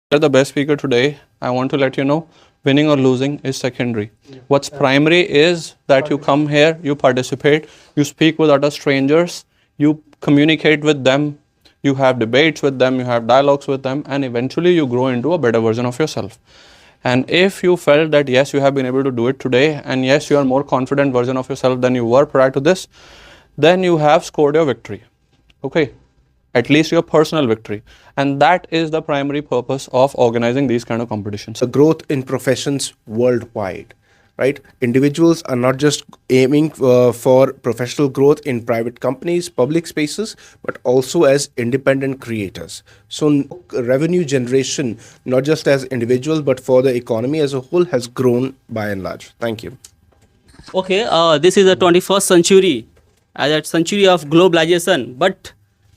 You're the best speaker today. I want to let you know winning or losing is secondary. What's primary is that you come here, you participate, you speak with other strangers, you communicate with them, you have debates with them, you have dialogues with them, and eventually you grow into a better version of yourself. And if you felt that yes, you have been able to do it today, and yes, you are more confident version of yourself than you were prior to this, then you have scored your victory. Okay, at least your personal victory. And that is the primary purpose of organizing these kind of competitions. The growth in professions worldwide, right? Individuals are not just aiming for professional growth in private companies, public spaces, but also as independent creators. So revenue generation, not just as individuals, but for the economy as a whole, has grown by and large. Thank you. Okay, this is the 21st century, a century of globalization, but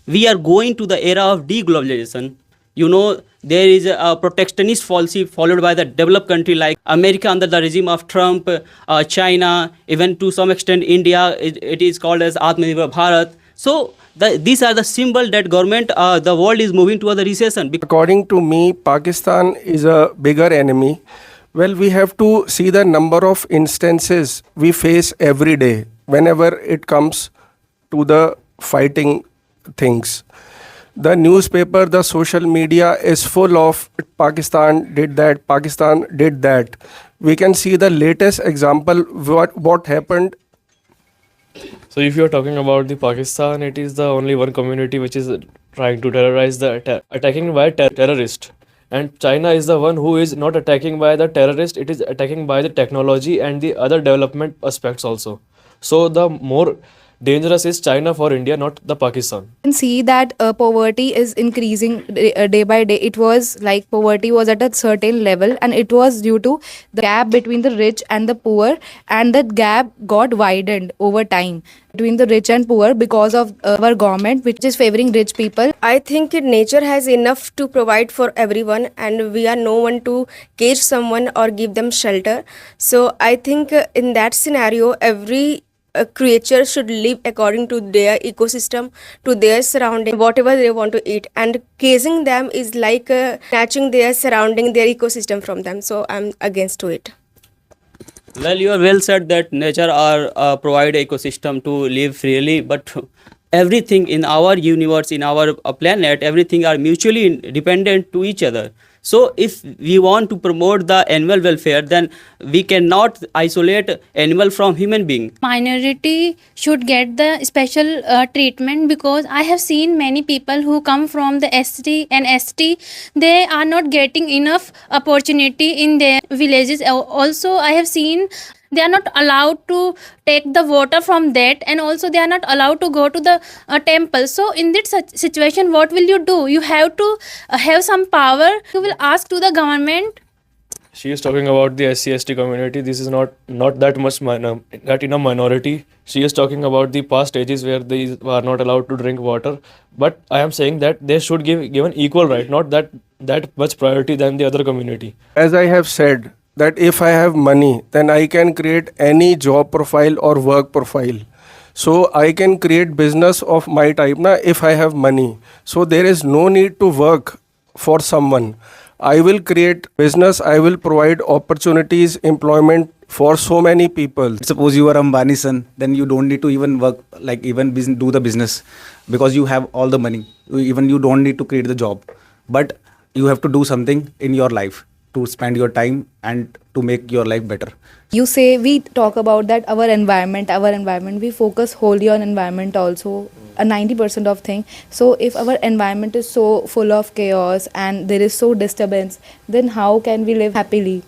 we are going to the era of deglobalization. You know, there is a protectionist policy followed by the developed country like America under the regime of Trump, China, even to some extent India. It is called as Atmanirbhar Bharat. So these are the symbol that government, the world is moving toward the recession. According to me, Pakistan is a bigger enemy. Well, we have to see the number of instances we face every day whenever it comes to the fighting things. The newspaper, the social media is full of Pakistan did that, Pakistan did that. We can see the latest example, what happened. So if you are talking about the Pakistan, it is the only one community which is trying to terrorize attacking by terrorist. And China is the one who is not attacking by the terrorist, it is attacking by the technology and the other development aspects also. So the more dangerous is China for India, not the Pakistan. You can see that poverty is increasing day by day. It was like poverty was at a certain level, and it was due to the gap between the rich and the poor, and that gap got widened over time between the rich and poor because of our government, which is favoring rich people. I think nature has enough to provide for everyone, and we are no one to cage someone or give them shelter. So I think in that scenario, every creature should live according to their ecosystem, to their surrounding, whatever they want to eat. And caging them is like snatching their surrounding, their ecosystem from them. So I'm against to it. Well, you are well said that nature are provide ecosystem to live freely, but everything in our universe, in our planet, everything are mutually dependent to each other. So if we want to promote the animal welfare, then we cannot isolate animal from human being. Minority should get the special treatment, because I have seen many people who come from the ST and ST, they are not getting enough opportunity in their villages. Also, I have seen they are not allowed to take the water from that, and also they are not allowed to go to the temple. So in this situation, what will you do? You have to have some power. You will ask to the government. She is talking about the SC/ST community. This is not that much that in a minority. She is talking about the past ages where they are not allowed to drink water. But I am saying that they should given equal right, not that much priority than the other community. As I have said, that if I have money, then I can create any job profile or work profile. So I can create business of my type if I have money. So there is no need to work for someone. I will create business, I will provide opportunities, employment for so many people. Suppose you are Ambani's son, then you don't need to even work, like even do the business, because you have all the money. Even you don't need to create the job. But you have to do something in your life to spend your time and to make your life better. You say we talk about that our environment, we focus wholly on environment also, a 90% of thing. So if our environment is so full of chaos and there is so disturbance, then how can we live happily?